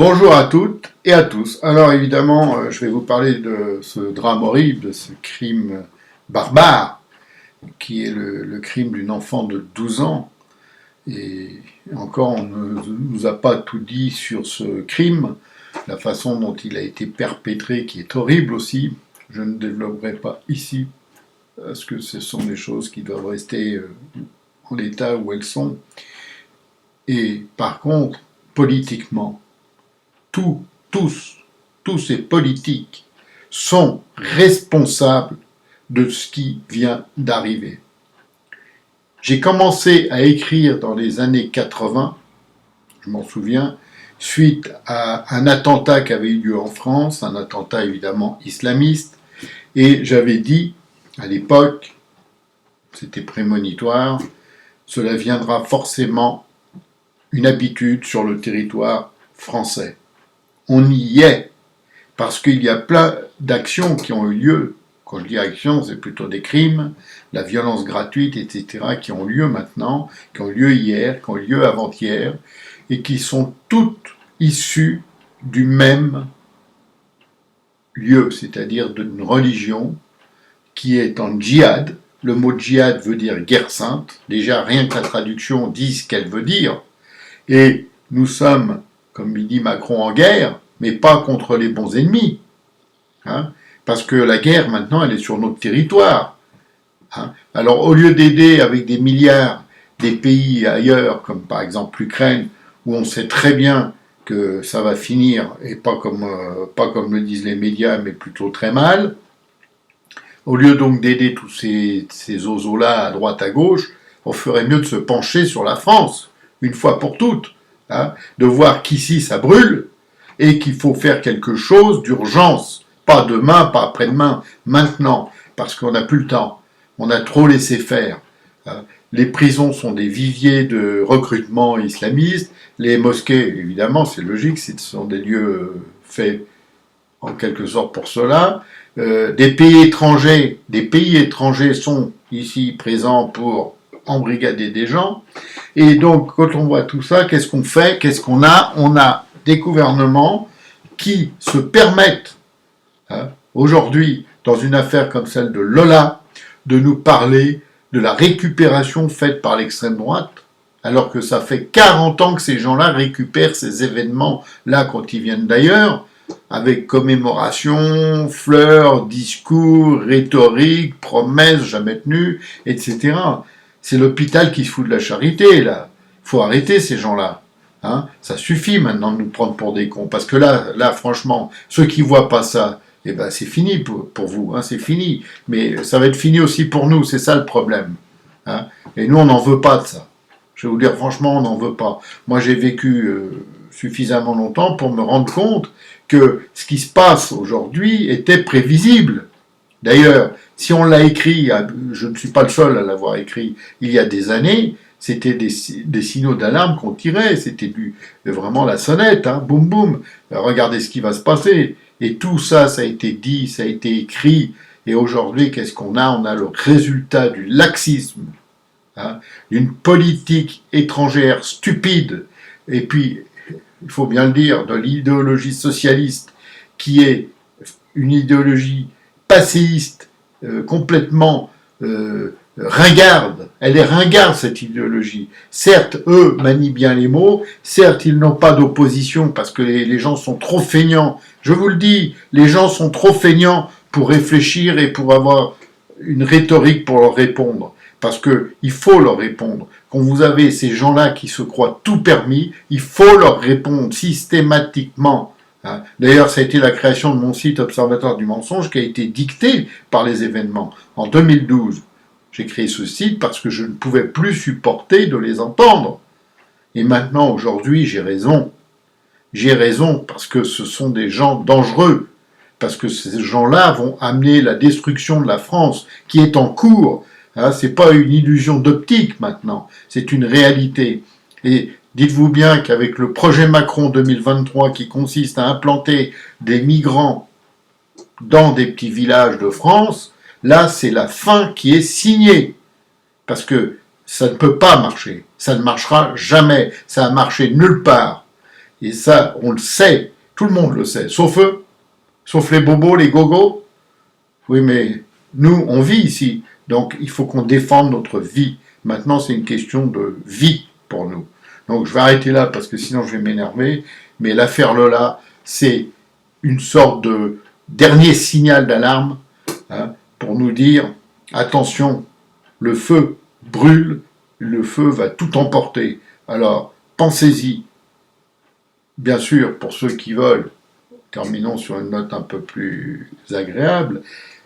Bonjour à toutes et à tous. Alors évidemment, je vais vous parler de ce drame horrible, de ce crime barbare, qui est le crime d'une enfant de 12 ans. Et encore, on ne nous a pas tout dit sur ce crime, la façon dont il a été perpétré, qui est horrible aussi. Je ne développerai pas ici, parce que ce sont des choses qui doivent rester en l'état où elles sont. Et par contre, politiquement, tous ces politiques sont responsables de ce qui vient d'arriver. J'ai commencé à écrire dans les années 80, je m'en souviens, suite à un attentat qui avait eu lieu en France, un attentat évidemment islamiste, et j'avais dit à l'époque, c'était prémonitoire, cela viendra forcément une habitude sur le territoire français. On y est, parce qu'il y a plein d'actions qui ont eu lieu. Quand je dis actions, c'est plutôt des crimes, la violence gratuite, etc., qui ont lieu maintenant, qui ont lieu hier, qui ont lieu avant-hier, et qui sont toutes issues du même lieu, c'est-à-dire d'une religion qui est en djihad. Le mot djihad veut dire guerre sainte. Déjà, rien que la traduction dit ce qu'elle veut dire. Et nous sommes, comme il dit Macron, en guerre, mais pas contre les bons ennemis. Parce que la guerre, maintenant, elle est sur notre territoire. Alors, au lieu d'aider avec des milliards des pays ailleurs, comme par exemple l'Ukraine, où on sait très bien que ça va finir, et pas comme le disent les médias, mais plutôt très mal, au lieu donc d'aider tous ces ozos-là à droite, à gauche, on ferait mieux de se pencher sur la France, une fois pour toutes, de voir qu'ici ça brûle, et qu'il faut faire quelque chose d'urgence, pas demain, pas après-demain, maintenant, parce qu'on n'a plus le temps, on a trop laissé faire. Les prisons sont des viviers de recrutement islamiste, les mosquées, évidemment, c'est logique, ce sont des lieux faits en quelque sorte pour cela. Des pays étrangers sont ici présents pour embrigader des gens. Et donc, quand on voit tout ça, qu'est-ce qu'on fait? Qu'est-ce qu'on a? On a des gouvernements qui se permettent, aujourd'hui, dans une affaire comme celle de Lola, de nous parler de la récupération faite par l'extrême droite, alors que ça fait 40 ans que ces gens-là récupèrent ces événements-là quand ils viennent d'ailleurs, avec commémoration, fleurs, discours, rhétorique, promesses jamais tenues, etc. C'est l'hôpital qui se fout de la charité, là. Il faut arrêter ces gens-là. Ça suffit maintenant de nous prendre pour des cons. Parce que là, franchement, ceux qui voient pas ça, eh ben, c'est fini pour vous, c'est fini. Mais ça va être fini aussi pour nous, c'est ça le problème. Et nous, on n'en veut pas de ça. Je vais vous dire, franchement, on n'en veut pas. Moi, j'ai vécu suffisamment longtemps pour me rendre compte que ce qui se passe aujourd'hui était prévisible. D'ailleurs, si on l'a écrit, je ne suis pas le seul à l'avoir écrit, il y a des années, c'était des signaux d'alarme qu'on tirait, c'était vraiment la sonnette, boum boum, regardez ce qui va se passer. Et tout ça, ça a été dit, ça a été écrit, et aujourd'hui, qu'est-ce qu'on a? On a le résultat du laxisme, d'une politique étrangère stupide, et puis, il faut bien le dire, de l'idéologie socialiste, qui est une idéologie passéiste, complètement ringarde. Elle est ringarde, cette idéologie. Certes, eux manient bien les mots, certes, ils n'ont pas d'opposition parce que les gens sont trop feignants. Je vous le dis, les gens sont trop feignants pour réfléchir et pour avoir une rhétorique pour leur répondre. Parce qu'il faut leur répondre. Quand vous avez ces gens-là qui se croient tout permis, il faut leur répondre systématiquement. D'ailleurs, ça a été la création de mon site Observatoire du mensonge qui a été dicté par les événements. En 2012, j'ai créé ce site parce que je ne pouvais plus supporter de les entendre. Et maintenant, aujourd'hui, j'ai raison. J'ai raison parce que ce sont des gens dangereux. Parce que ces gens-là vont amener la destruction de la France qui est en cours. C'est pas une illusion d'optique maintenant, c'est une réalité. Et dites-vous bien qu'avec le projet Macron 2023 qui consiste à implanter des migrants dans des petits villages de France, là c'est la fin qui est signée. Parce que ça ne peut pas marcher, ça ne marchera jamais, ça a marché nulle part. Et ça, on le sait, tout le monde le sait, sauf eux, sauf les bobos, les gogos. Oui, mais nous, on vit ici, donc il faut qu'on défende notre vie. Maintenant, c'est une question de vie pour nous. Donc je vais arrêter là parce que sinon je vais m'énerver. Mais l'affaire Lola, c'est une sorte de dernier signal d'alarme, hein, pour nous dire attention, le feu brûle, le feu va tout emporter. Alors pensez-y. Bien sûr, pour ceux qui veulent, terminons sur une note un peu plus agréable.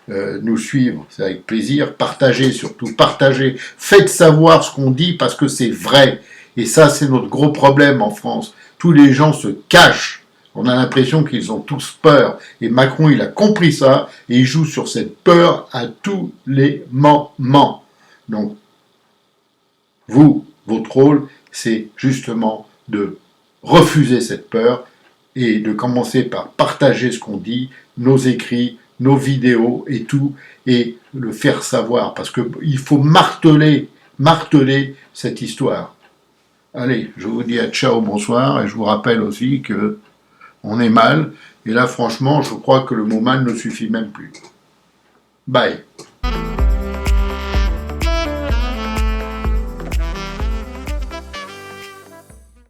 Nous suivre, c'est avec plaisir. Partagez, surtout partagez. Faites savoir ce qu'on dit parce que c'est vrai. Et ça, c'est notre gros problème en France. Tous les gens se cachent. On a l'impression qu'ils ont tous peur. Et Macron, il a compris ça et il joue sur cette peur à tous les moments. Donc, vous, votre rôle, c'est justement de refuser cette peur et de commencer par partager ce qu'on dit, nos écrits, nos vidéos et tout, et le faire savoir, parce qu'il faut marteler cette histoire. Allez, je vous dis à ciao, bonsoir, et je vous rappelle aussi que on est mal, et là franchement, je crois que le mot mal ne suffit même plus. Bye.